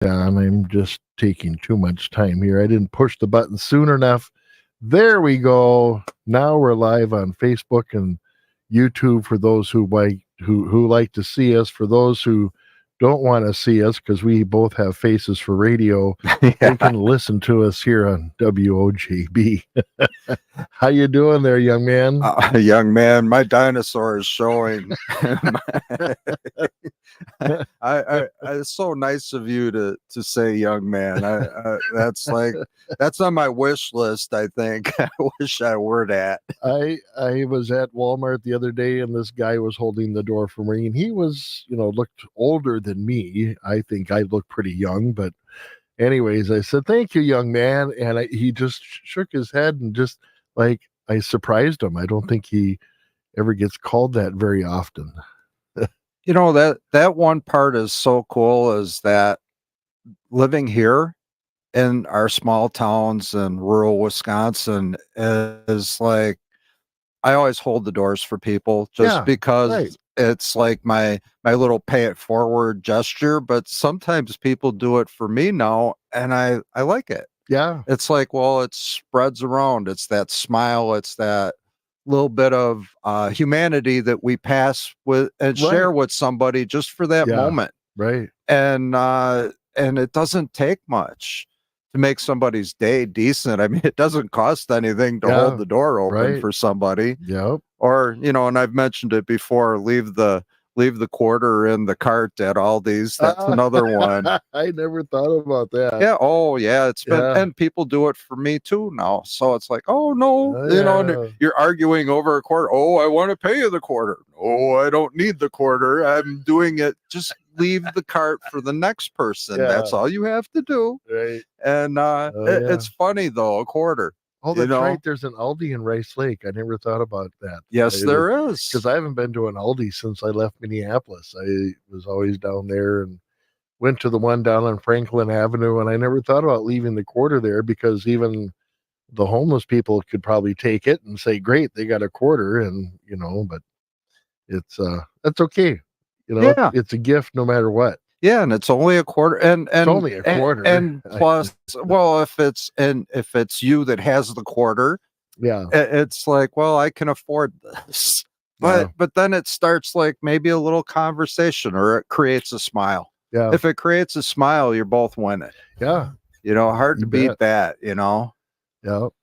and I'm just taking too much time here. I didn't push the button soon enough. There we go. Now we're live on Facebook and YouTube for those who like to see us. For those who don't want to see us, because we both have faces for radio, they can listen to us here on WOJB. How you doing there, young man? Young man, my dinosaur is showing. It's so nice of you to say young man. That's on my wish list. I think I wish I were that. I was at Walmart the other day, and this guy was holding the door for me, and he was, looked older than me. I think I look pretty young, but anyways, I said, "Thank you, young man," and he just shook his head and just like I surprised him. I don't think he ever gets called that very often. That one part is so cool, is that living here in our small towns in rural Wisconsin is like, I always hold the doors for people just because right. It's like my little pay it forward gesture, but sometimes people do it for me now, and I like it. Yeah. It's like, well, it spreads around. It's that smile. It's that little bit of humanity that we pass with and share with somebody just for that moment. Right. And it doesn't take much to make somebody's day decent. I mean, it doesn't cost anything to hold the door open for somebody. Yep. Or, and I've mentioned it before, leave the quarter in the cart at Aldi's. That's another one. I never thought about that. Yeah. Oh, yeah. It's been, and people do it for me too now. So it's like, oh no, and you're arguing over a quarter. Oh, I want to pay you the quarter. Oh, I don't need the quarter. I'm doing it. Just leave the cart for the next person. That's all you have to do. Right. And it's funny though, a quarter. Oh, that's right. There's an Aldi in Rice Lake. I never thought about that. Yes, there is. Because I haven't been to an Aldi since I left Minneapolis. I was always down there and went to the one down on Franklin Avenue, and I never thought about leaving the quarter there, because even the homeless people could probably take it and say, great, they got a quarter, and but it's that's okay. It's a gift no matter what. Yeah, and it's only a quarter, and it's only a quarter, and plus, well, if it's you that has the quarter, it's like, well, I can afford this, but then it starts like maybe a little conversation, or it creates a smile. Yeah, if it creates a smile, you're both winning. Yeah, hard to beat that. Yeah. Well,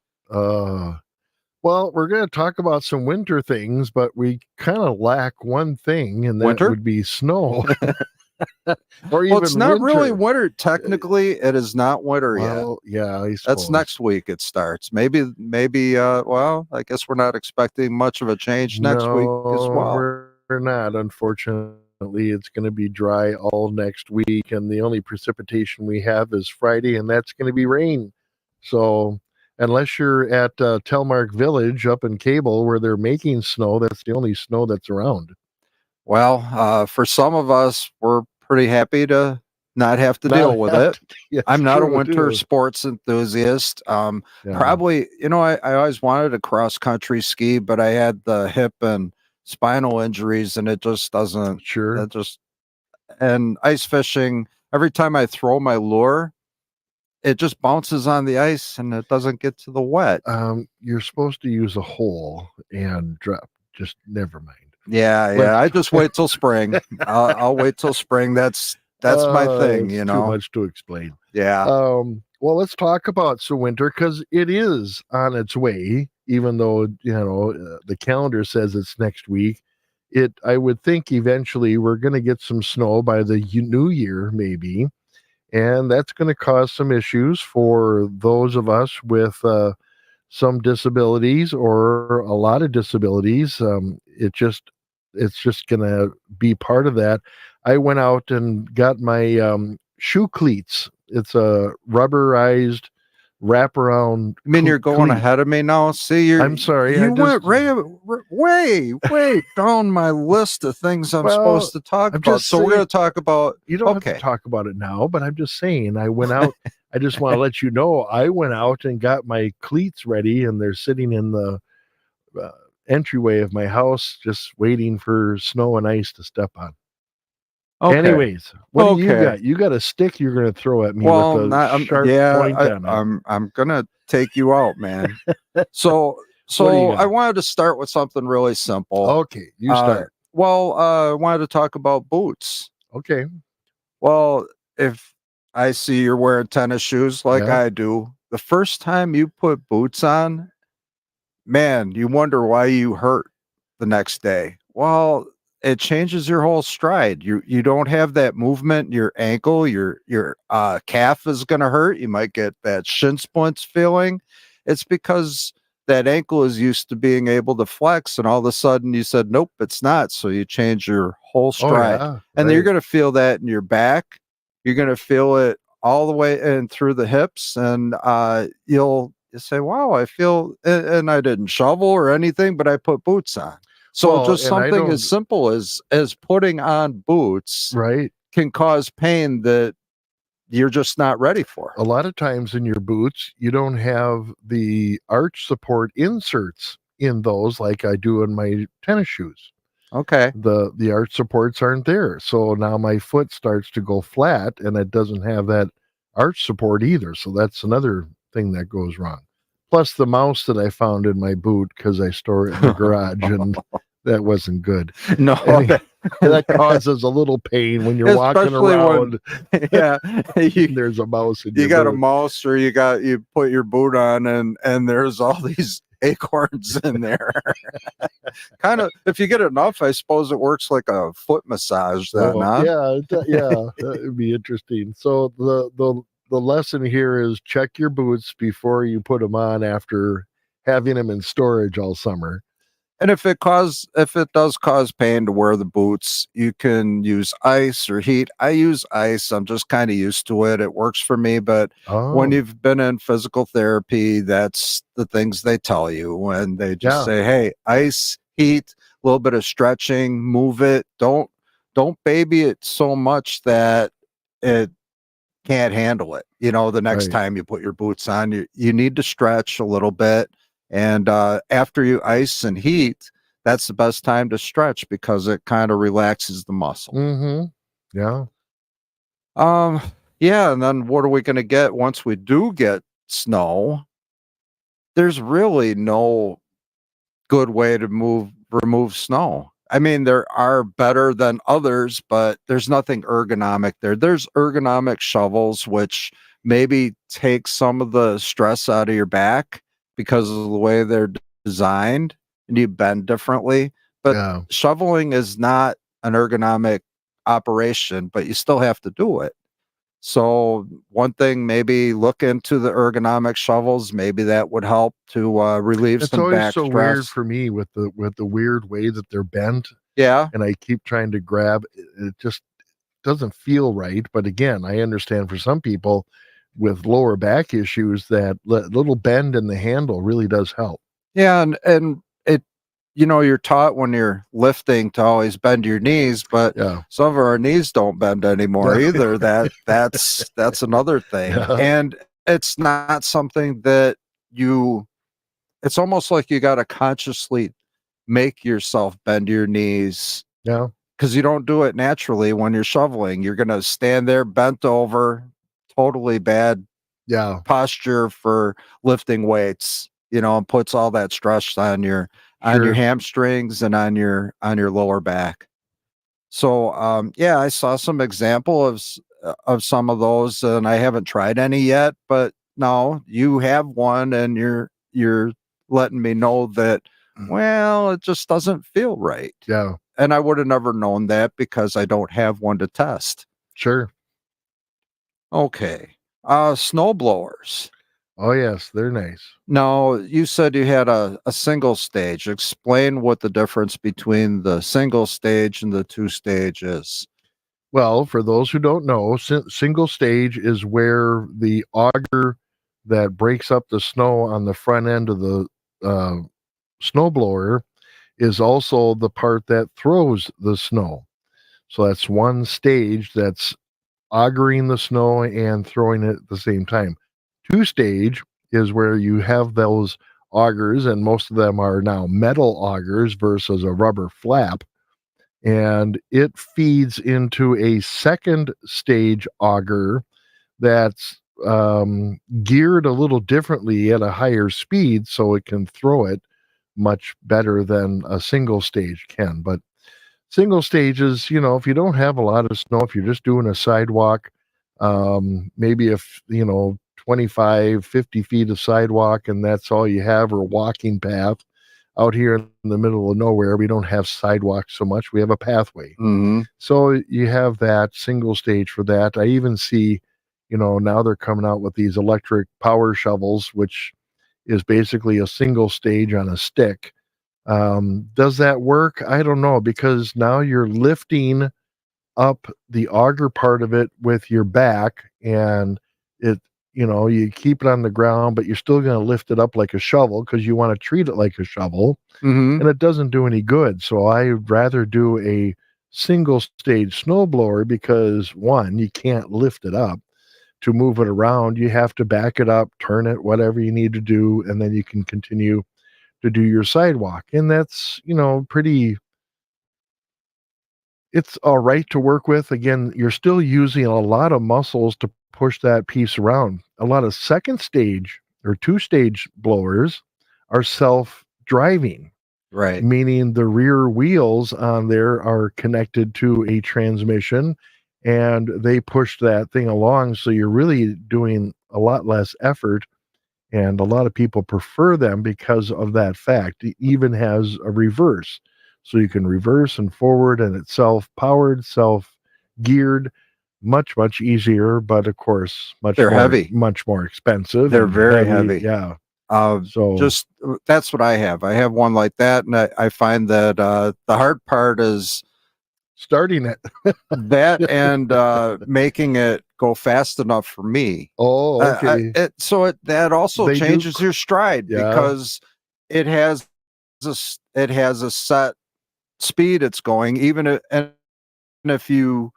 we're going to talk about some winter things, but we kind of lack one thing, and that would be snow. Or even it's not really winter. Technically, it is not winter yet. Yeah, I suppose. That's next week it starts. Maybe. Well, I guess we're not expecting much of a change next week as well. We're not. Unfortunately, it's going to be dry all next week, and the only precipitation we have is Friday, and that's going to be rain. So, unless you're at Telmark Village up in Cable where they're making snow, that's the only snow that's around. Well, for some of us, we're pretty happy to not have to deal with it. Yes, I'm not a winter sports enthusiast. Probably, I always wanted to cross country ski, but I had the hip and spinal injuries, and it just doesn't. Sure. And ice fishing, every time I throw my lure, it just bounces on the ice and it doesn't get to the wet. You're supposed to use a hole and drop. Just never mind. Yeah. I just wait till spring. I'll wait till spring. That's my thing. Too much to explain. Yeah. Well, let's talk about some winter, because it is on its way. Even though the calendar says it's next week, I would think eventually we're going to get some snow by the new year, maybe, and that's going to cause some issues for those of us with some disabilities or a lot of disabilities. It's just going to be part of that. I went out and got my shoe cleats. It's a rubberized wraparound. I mean, you're going ahead of me now. See, I'm sorry. You went way down my list of things I'm supposed to talk about. So we're going to talk about. You don't have to talk about it now, but I'm just saying. I went out. I just want to let you know. I went out and got my cleats ready, and they're sitting in the entryway of my house, just waiting for snow and ice to step on. Okay. Anyways, what do you Okay. got? You got a stick you're going to throw at me with Well, a sharp point on it. I'm gonna take you out, man. So What do you I got? wanted to start with something really simple. Okay, you start. I wanted to talk about boots. Okay. Well, if I see you're wearing tennis shoes like Yeah. I do, the first time you put boots on, man, you wonder why you hurt the next day. Well, it changes your whole stride. You don't have that movement. Your ankle, your calf is going to hurt. You might get that shin splints feeling. It's because that ankle is used to being able to flex, and all of a sudden you said, "Nope, it's not." So you change your whole Oh stride, yeah. and then you're Right. going to feel that in your back. You're going to feel it all the way in through the hips, and you'll you say, "Wow, I feel," and I didn't shovel or anything, but I put boots on. So Well, just and I something as don't. simple as putting on boots Right. can cause pain that you're just not ready for. A lot of times in your boots, you don't have the arch support inserts in those like I do in my tennis shoes. Okay. The arch supports aren't there. So now my foot starts to go flat and it doesn't have that arch support either. So that's another thing that goes wrong. Plus the mouse that I found in my boot because I store it in the garage and that wasn't good. No, Any, that causes a little pain when you're walking especially when around yeah, you, and there's a mouse in you your got a boot. mouse or you put your boot on and there's all these acorns in there. Kind of, if you get enough, I suppose it works like a foot massage then, So huh? yeah, yeah, that would be interesting. So the lesson here is check your boots before you put them on after having them in storage all summer. And if it does cause pain to wear the boots, you can use ice or heat. I use ice. I'm just kind of used to it. It works for me. But when Oh, you've been in physical therapy, that's the things they tell you when they just yeah, say, "Hey, ice, heat, a little bit of stretching, move it. Don't baby it so much that it can't handle it. The next right. time you put your boots on, you need to stretch a little bit. And after you ice and heat, that's the best time to stretch because it kind of relaxes the muscle. Mm-hmm. Yeah. Um, yeah, and then what are we going to get once we do get snow? There's really no good way to remove snow. I mean, there are better than others, but there's nothing ergonomic there. There's ergonomic shovels, which maybe take some of the stress out of your back because of the way they're designed and you bend differently. But Yeah. shoveling is not an ergonomic operation, but you still have to do it. So one thing, maybe look into the ergonomic shovels. Maybe that would help to relieve It's some always back so weird stress. for me with the weird way that they're bent Yeah, and I keep trying to grab it just doesn't feel right. But again, I understand for some people with lower back issues that little bend in the handle really does help. yeah, and it, you're taught when you're lifting to always bend your knees, but Yeah. some of our knees don't bend anymore Yeah. either. That's another thing, Yeah. and it's not something that you. It's almost like you got to consciously make yourself bend your knees Yeah. because you don't do it naturally when you're shoveling. You're going to stand there bent over, totally bad Yeah. posture for lifting weights, and puts all that stress on your Sure. hamstrings and on your lower back. So yeah, I saw some example of some of those and I haven't tried any yet, but no, you have one and you're letting me know that well, it just doesn't feel right. Yeah. And I would have never known that because I don't have one to test. Sure. Okay. Snow blowers. Oh yes, they're nice. Now, you said you had a single stage. Explain what the difference between the single stage and the two stage is. Well, for those who don't know, single stage is where the auger that breaks up the snow on the front end of the uh, snowblower is also the part that throws the snow. So that's one stage that's augering the snow and throwing it at the same time. Two stage is where you have those augers, and most of them are now metal augers versus a rubber flap. and it feeds into a second stage auger that's geared a little differently at a higher speed so it can throw it much better than a single stage can. But single stages, if you don't have a lot of snow, if you're just doing a sidewalk, maybe if 25, 50 feet of sidewalk and that's all you have, or walking path. Out here in the middle of nowhere, we don't have sidewalks so much, we have a pathway. Mm-hmm. So you have that single stage for that. I even see, now they're coming out with these electric power shovels, which is basically a single stage on a stick. Does that work? I don't know, because now you're lifting up the auger part of it with your back, and it, you keep it on the ground, but you're still going to lift it up like a shovel because you want to treat it like a shovel, Mm-hmm. and it doesn't do any good. So I'd rather do a single stage snowblower because, one, you can't lift it up. To move it around, you have to back it up, turn it, whatever you need to do, and then you can continue to do your sidewalk. And that's, pretty, it's all right to work with. Again, you're still using a lot of muscles to push that piece around. A lot of second stage or two stage blowers are self driving, Right. meaning the rear wheels on there are connected to a transmission and they push that thing along. So you're really doing a lot less effort. And a lot of people prefer them because of that fact. It even has a reverse. So you can reverse and forward, and it's self powered, self geared, much, much easier. But of course, They're heavy. much more expensive. They're and very heavy. Yeah. So just that's what I have. I have one like that, and I find that the hard part is starting it. that and making it go fast enough for me. Oh, okay. That also changes your stride, because it has a set speed it's going, and if you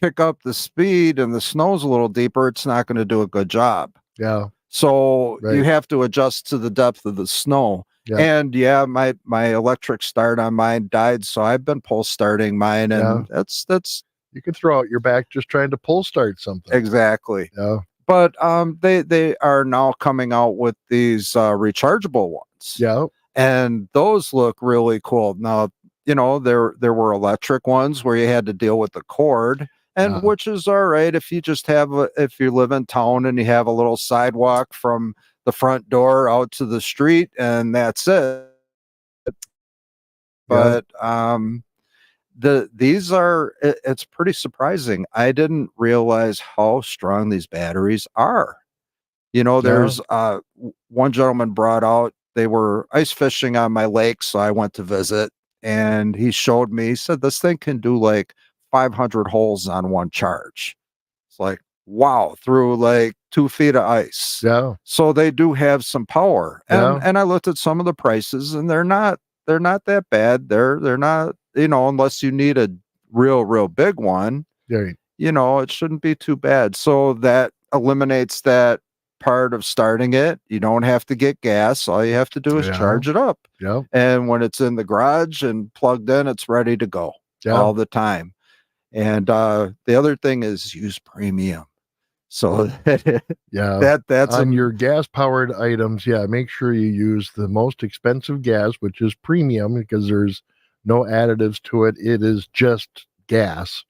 kick up the speed and the snow's a little deeper, it's not going to do a good job. Yeah. So you have to adjust to the depth of the snow. Yeah. And my electric start on mine died, so I've been pull starting mine, and that's you can throw out your back just trying to pull start something. Exactly. Yeah. But they are now coming out with these rechargeable ones. Yeah. And those look really cool. Now, there were electric ones where you had to deal with the cord, and which is all right if you just if you live in town and you have a little sidewalk from the front door out to the street, and that's it. But it's pretty surprising. I didn't realize how strong these batteries are. There's one gentleman brought out, they were ice fishing on my lake, so I went to visit, and he showed me, he said this thing can do like 500 holes on one charge. It's like, wow, through like 2 feet of ice. Yeah. So they do have some power. And I looked at some of the prices, and they're not that bad. They're not, unless you need a real big one, it shouldn't be too bad. So that eliminates that part of starting it. You don't have to get gas. All you have to do is charge it up. Yeah. And when it's in the garage and plugged in, it's ready to go all the time. And the other thing is use premium. So that's on your gas powered items. Yeah, make sure you use the most expensive gas, which is premium, because there's no additives to it. It is just gas,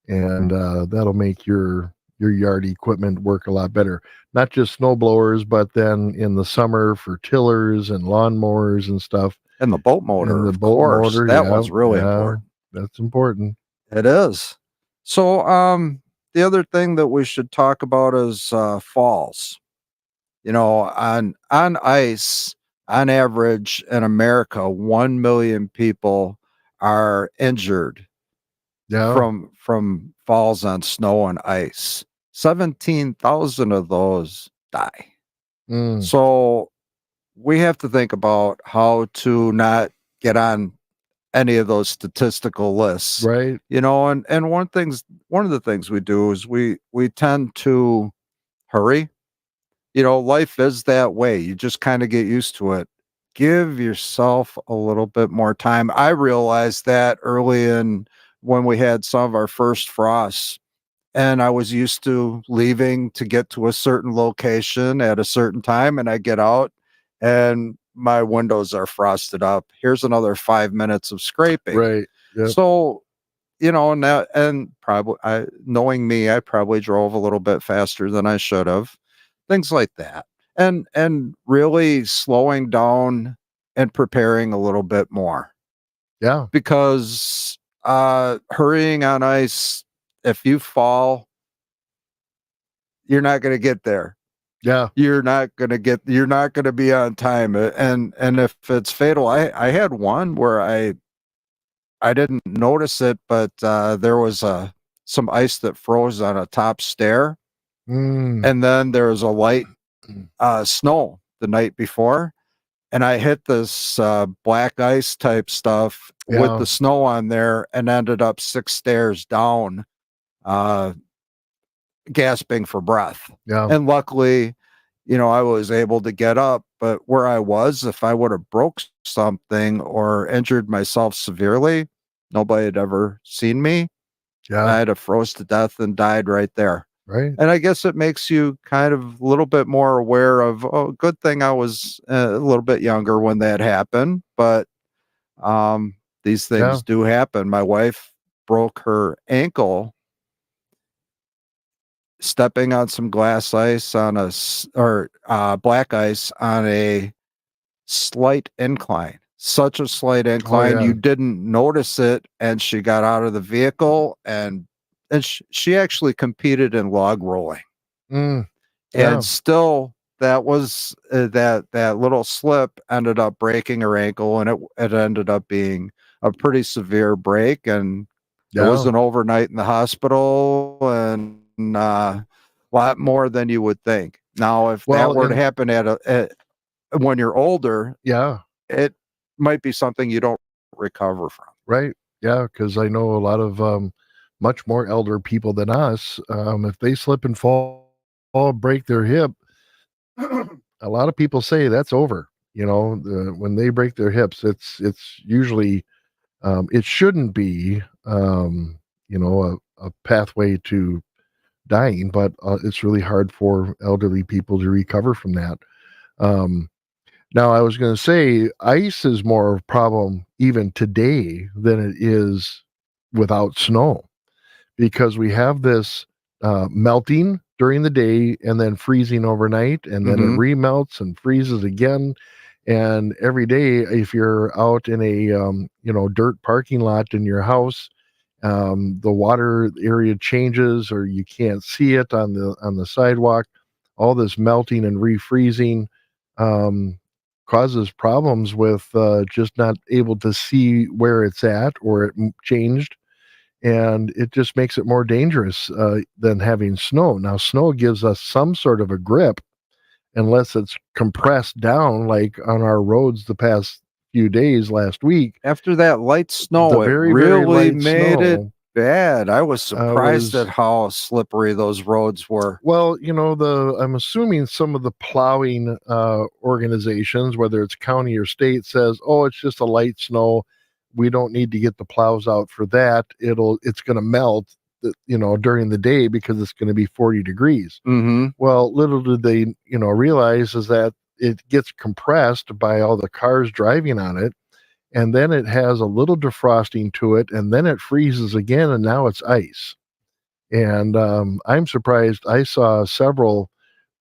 and that'll make your yard equipment work a lot better. Not just snow blowers, but then in the summer for tillers and lawnmowers and stuff. And the boat motor, and the boat motor, that was really important. That's important. It is. So the other thing that we should talk about is falls. On ice, on average in America, 1 million people are injured from falls on snow and ice. 17,000 of those die. So we have to think about how to not get on any of those statistical lists, right? And one of the things we do is we tend to hurry. Life is that way. You just kind of get used to it. give yourself a little bit more time. I realized that early in when we had some of our first frosts, and I was used to leaving to get to a certain location at a certain time, and I get out and my windows are frosted up. Here's another 5 minutes of scraping. Right. Yep. So, you know, now and probably knowing me, I probably drove a little bit faster than I should have. Things like that. And really slowing down and preparing a little bit more. Yeah. Because hurrying on ice, if you fall, you're not going to get there. Yeah. You're not going to be on time. And if it's fatal, I had one where I didn't notice it, but there was some ice that froze on a top stair. Mm. And then there was a light snow the night before. And I hit this black ice type stuff with the snow on there and ended up 6 stairs down, gasping for breath. Yeah. And luckily, you know, I was able to get up, but where I was, if I would have broke something or injured myself severely, nobody had ever seen me. Yeah. I'd have froze to death and died right there. Right. And I guess it makes you kind of a little bit more aware of, oh, good thing I was a little bit younger when that happened. But these things do happen. My wife broke her ankle stepping on some glass ice or black ice on a slight incline. Such a slight incline, you didn't notice it, and she got out of the vehicle, and she actually competed in log rolling. And still, that was that little slip ended up breaking her ankle, and it ended up being a pretty severe break, and it was an overnight in the hospital, and a lot more than you would think. Now, if that were to happen when you're older, it might be something you don't recover from. Right. Yeah, because I know a lot of much more elder people than us. If they slip and fall, break their hip, a lot of people say that's over. You know, when they break their hips, it's usually it shouldn't be you know a pathway to dying, but it's really hard for elderly people to recover from that. Now, I was going to say ice is more of a problem even today than it is without snow, because we have this melting during the day and then freezing overnight, and then it remelts and freezes again. And every day, if you're out in a you know, dirt parking lot in your house, the water area changes, or you can't see it on the sidewalk. All this melting and refreezing causes problems with just not able to see where it's at, or it changed, and it just makes it more dangerous than having snow. Now, snow gives us some sort of a grip, unless it's compressed down, like on our roads the past few days last week. After that light snow, it really made it bad. I was surprised at how slippery those roads were. Well, you know, I'm assuming some of the plowing organizations, whether it's county or state, says, "Oh, it's just a light snow. We don't need to get the plows out for that. It's going to melt, you know, during the day because it's going to be 40 degrees." Well, little did they, you know, realize is that it gets compressed by all the cars driving on it, and then it has a little defrosting to it, and then it freezes again, and now it's ice. And I'm surprised. I saw several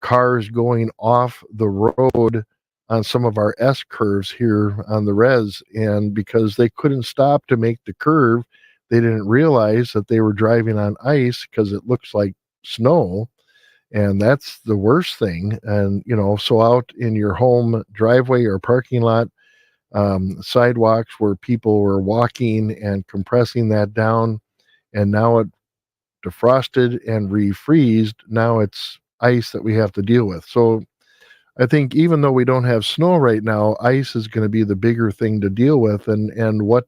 cars going off the road on some of our S curves here on the res, and because they couldn't stop to make the curve, they didn't realize that they were driving on ice because it looks like snow. And that's the worst thing. And, you know, so out in your home driveway or parking lot, sidewalks where people were walking and compressing that down, and now it defrosted and refreezed. Now it's ice that we have to deal with. So I think even though we don't have snow right now, ice is going to be the bigger thing to deal with. And what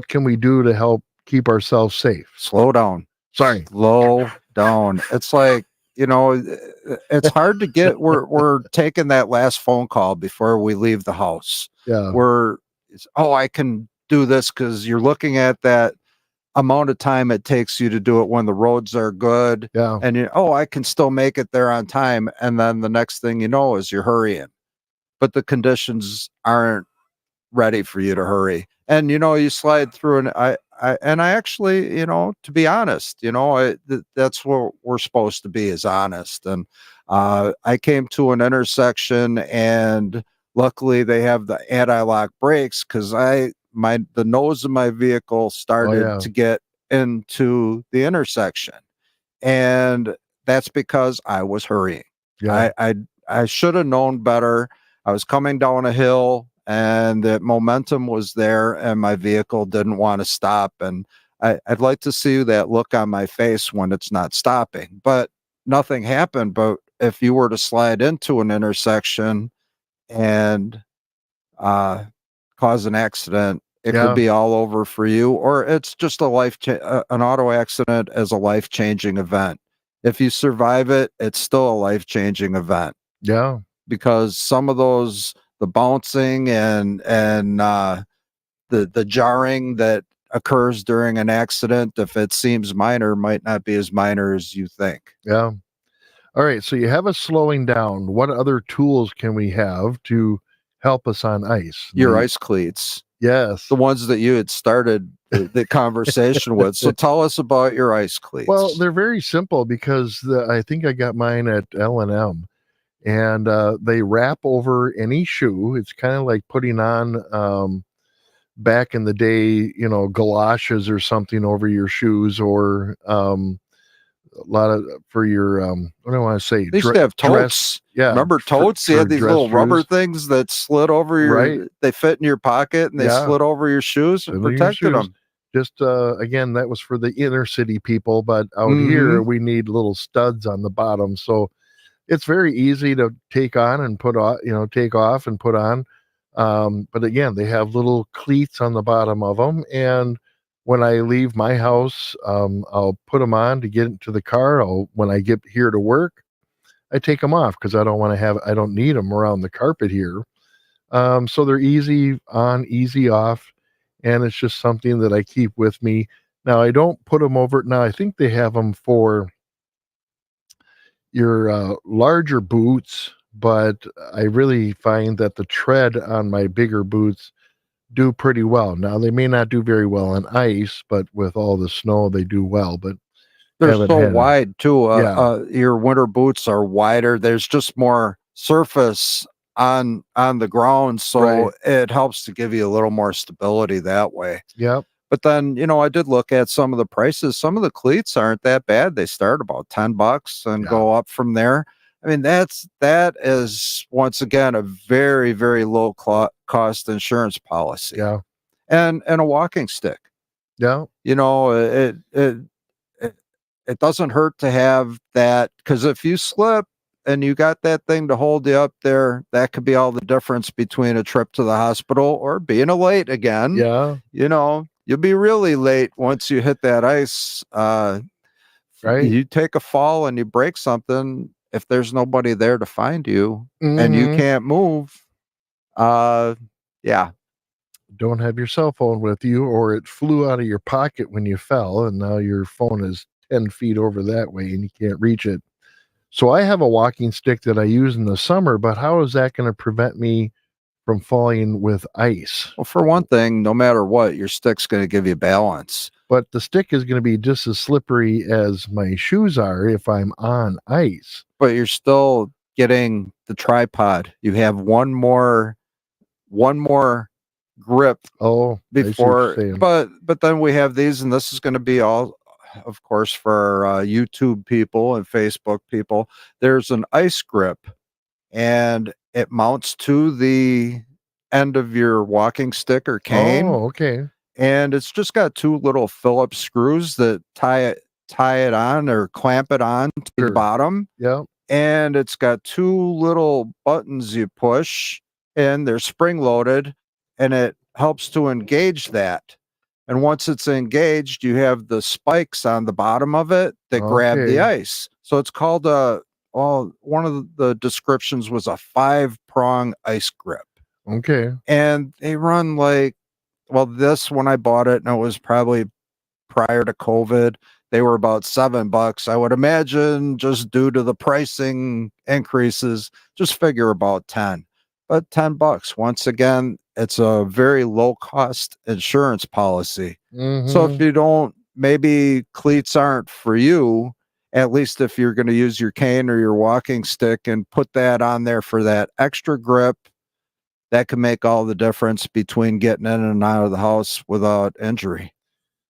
can we do to help keep ourselves safe? Slow down. Sorry. Slow down. It's like it's hard to get. We're taking that last phone call before we leave the house. Yeah. I can do this because you're looking at that amount of time it takes you to do it when the roads are good. Yeah. And I can still make it there on time. And then the next thing you know is you're hurrying, but the conditions aren't ready for you to hurry. And you slide through, and I actually, to be honest, that's what we're supposed to be, is honest. And I came to an intersection, and luckily they have the anti-lock brakes, because the nose of my vehicle started to get into the intersection, and that's because I was hurrying. Yeah. I should have known better. I was coming down a hill, and the momentum was there, and my vehicle didn't want to stop. And I'd like to see that look on my face when it's not stopping, but nothing happened. But if you were to slide into an intersection and cause an accident, it could be all over for you, or it's just an auto accident as a life-changing event. If you survive it, it's still a life-changing event. Yeah. Because some of those, the bouncing and the jarring that occurs during an accident, if it seems minor, might not be as minor as you think. Yeah. All right. So you have us slowing down. What other tools can we have to help us on ice? Your ice cleats. Yes. The ones that you had started the conversation with. So tell us about your ice cleats. Well, they're very simple, because I think I got mine at L&M, and they wrap over any shoe. It's kind of like putting on, back in the day, galoshes or something over your shoes, or a lot of for your what do I want to say? They used to have totes. Yeah. Remember totes? You had these little rubber things that slid over your, they fit in your pocket, and they slid over your shoes and protected them. Just again, that was for the inner city people, but out here we need little studs on the bottom. So it's very easy to take on and put on, take off and put on. But again, they have little cleats on the bottom of them, and when I leave my house, I'll put them on to get into the car. When I get here to work, I take them off, because I don't need them around the carpet here. So they're easy on, easy off, and it's just something that I keep with me. Now, I don't put them over. Now, I think they have them for your larger boots, but I really find that the tread on my bigger boots do pretty well. Now, they may not do very well on ice, but with all the snow, they do well. But they're so wide too. Your winter boots are wider. There's just more surface on the ground, so it helps to give you a little more stability that way. Yep. But then, I did look at some of the prices. Some of the cleats aren't that bad. They start about $10 and go up from there. I mean, that is once again a very, very low cost insurance policy. Yeah. And a walking stick. Yeah. It doesn't hurt to have that, because if you slip and you got that thing to hold you up there, that could be all the difference between a trip to the hospital or being late again. Yeah. You'll be really late once you hit that ice. Right. You take a fall and you break something. If there's nobody there to find you and you can't move, yeah. Don't have your cell phone with you, or it flew out of your pocket when you fell, and now your phone is 10 feet over that way and you can't reach it. So I have a walking stick that I use in the summer, but how is that going to prevent me from falling with ice? Well, for one thing, no matter what, your stick's going to give you balance. But the stick is going to be just as slippery as my shoes are if I'm on ice. But you're still getting the tripod. You have one more grip before, but then we have these, and this is going to be all, of course, for YouTube people and Facebook people. There's an ice grip, and it mounts to the end of your walking stick or cane. Oh, okay. And it's just got two little Phillips screws that tie it on or clamp it on to the bottom. Yeah. And it's got two little buttons you push, and they're spring loaded, and it helps to engage that. And once it's engaged, you have the spikes on the bottom of it that grab the ice. So it's called one of the descriptions was a 5-prong ice grip. Okay. And they run this when I bought it, and it was probably prior to COVID, they were about $7. I would imagine just due to the pricing increases, just figure about 10. But $10, once again, it's a very low cost insurance policy. So if you don't, maybe cleats aren't for you, at least if you're going to use your cane or your walking stick and put that on there for that extra grip, that can make all the difference between getting in and out of the house without injury.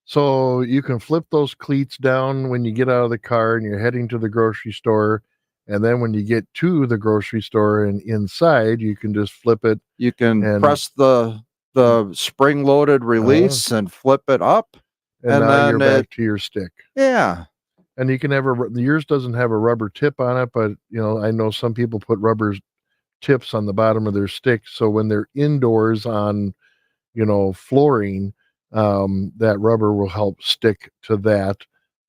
So you can flip those cleats down when you get out of the car and you're heading to the grocery store. And then when you get to the grocery store and inside, you can just flip it. You can press the spring-loaded release and flip it up. And now then you're back to your stick. Yeah. And you can have yours doesn't have a rubber tip on it, but I know some people put rubber tips on the bottom of their stick. So when they're indoors on, flooring, that rubber will help stick to that.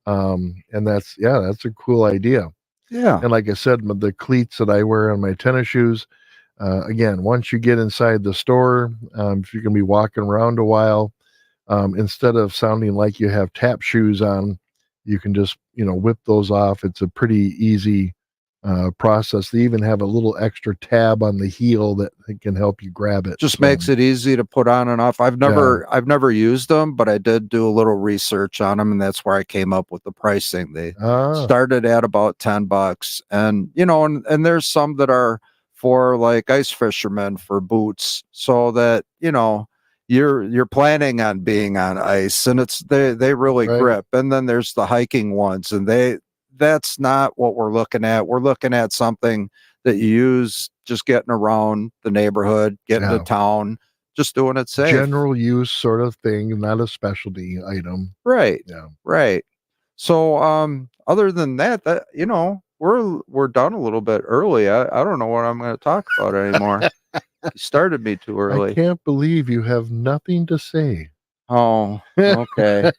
And that's a cool idea. Yeah. And like I said, the cleats that I wear on my tennis shoes, again, once you get inside the store, if you're going to be walking around a while, instead of sounding like you have tap shoes on, you can just, whip those off. It's a pretty easy process. They even have a little extra tab on the heel that can help you grab it. Just makes it easy to put on and off. I've never used them, but I did do a little research on them, and that's where I came up with the pricing. They started at about $10, and and there's some that are for like ice fishermen for boots, so that you're planning on being on ice, and they really grip. And then there's the hiking ones, and that's not what we're looking at. We're looking at something that you use just getting around the neighborhood, getting to town, just doing it safe. General use sort of thing, not a specialty item. Right. Yeah. Right. So other than that, we're done a little bit early. I don't know what I'm going to talk about anymore. You started me too early. I can't believe you have nothing to say. Oh, okay.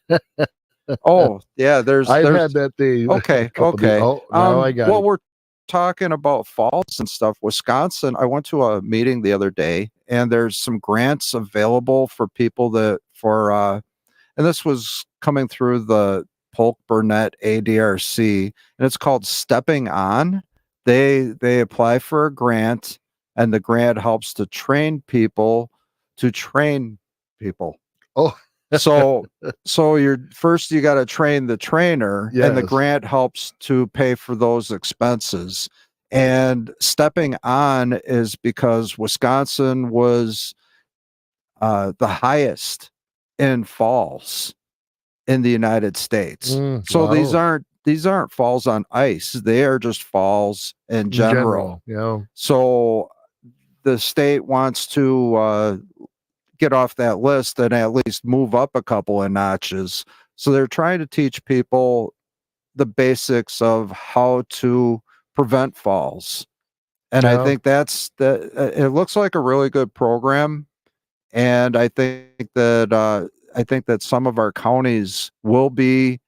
Oh, yeah, I've had that day. Okay. Oh, now I got it. We're talking about falls and stuff. Wisconsin, I went to a meeting the other day, and there's some grants available for people and this was coming through the Polk Burnett ADRC, and it's called Stepping On. They apply for a grant, and the grant helps to train people to train people. Oh. So you got to train the trainer, and the grant helps to pay for those expenses. And Stepping On is because Wisconsin was the highest in falls in the United States. So wow. these aren't falls on ice; they are just falls in general. Yeah. So the state wants to get off that list and at least move up a couple of notches. So they're trying to teach people the basics of how to prevent falls. And I think it looks like a really good program. And I think that some of our counties will be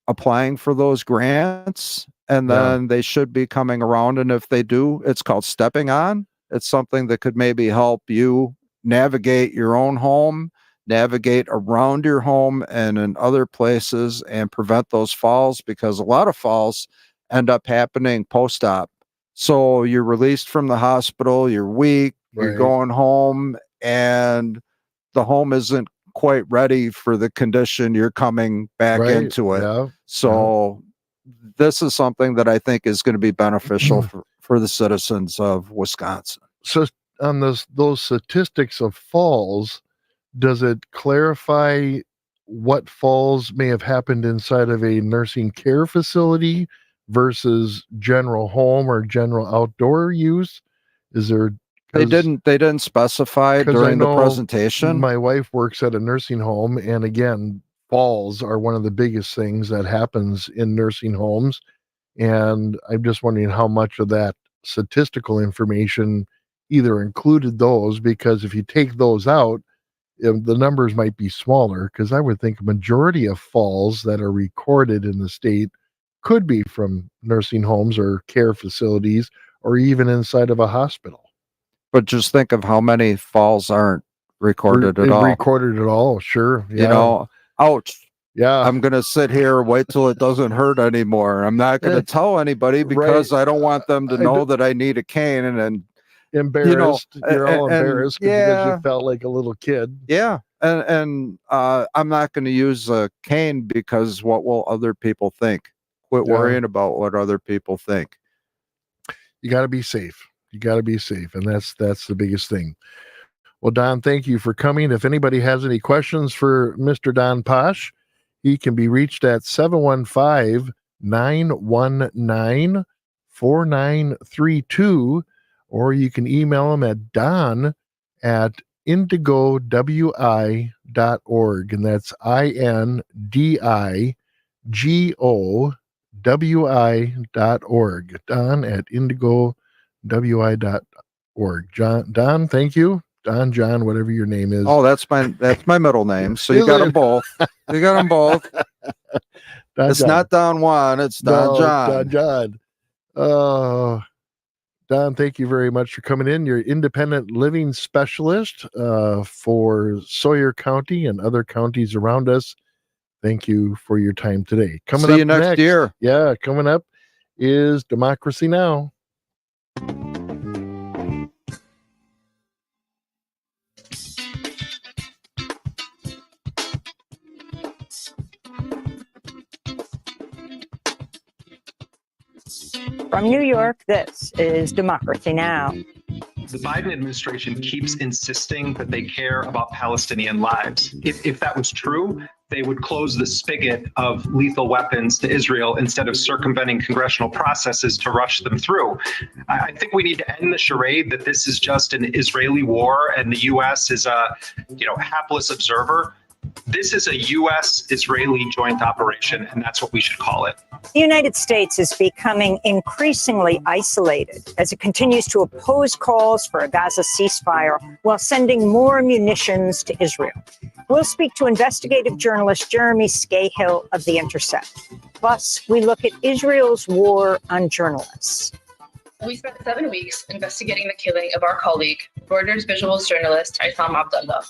applying for those grants, and then they should be coming around. And if they do, it's called Stepping On. It's something that could maybe help you navigate your own home, navigate around your home and in other places, and prevent those falls, because a lot of falls end up happening post-op. So you're released from the hospital, you're weak, you're going home, and the home isn't quite ready for the condition you're coming back into it. Yeah. So this is something that I think is going to be beneficial for the citizens of Wisconsin. So on those statistics of falls, does it clarify what falls may have happened inside of a nursing care facility versus general home or general outdoor use? Is there? They didn't specify during the presentation. My wife works at a nursing home, and again, falls are one of the biggest things that happens in nursing homes. And I'm just wondering how much of that statistical information either included those, because if you take those out, the numbers might be smaller, because I would think a majority of falls that are recorded in the state could be from nursing homes or care facilities or even inside of a hospital. But just think of how many falls aren't recorded at all. Recorded at all, sure. Yeah. You know, ouch. Yeah. I'm going to sit here, wait till it doesn't hurt anymore. I'm not going to tell anybody because I don't want them to know that I need a cane and embarrassed. You're all embarrassed because you felt like a little kid. Yeah. And I'm not going to use a cane because what will other people think? Quit worrying about what other people think. You got to be safe. You got to be safe. And that's the biggest thing. Well, Don, thank you for coming. If anybody has any questions for Mr. Don Posh, he can be reached at 715-919-4932, or you can email him at don@indigowi.org, and that's INDIGOWI.org. Don@indigowi.org. Don, thank you. Don, John, whatever your name is. Oh, that's my middle name. So you got them both. You got them both. It's John. Not Don Juan. It's Don John. Don John. Don, thank you very much for coming in. You're independent living specialist for Sawyer County and other counties around us. Thank you for your time today. See you next year. Yeah, coming up is Democracy Now! From New York, this is Democracy Now! The Biden administration keeps insisting that they care about Palestinian lives. If that was true, they would close the spigot of lethal weapons to Israel instead of circumventing congressional processes to rush them through. I think we need to end the charade that this is just an Israeli war and the U.S. is a hapless observer. This is a U.S.-Israeli joint operation, and that's what we should call it. The United States is becoming increasingly isolated as it continues to oppose calls for a Gaza ceasefire while sending more munitions to Israel. We'll speak to investigative journalist Jeremy Scahill of The Intercept. Plus, we look at Israel's war on journalists. We spent 7 weeks investigating the killing of our colleague, Reuters visuals journalist Issam Abdallah.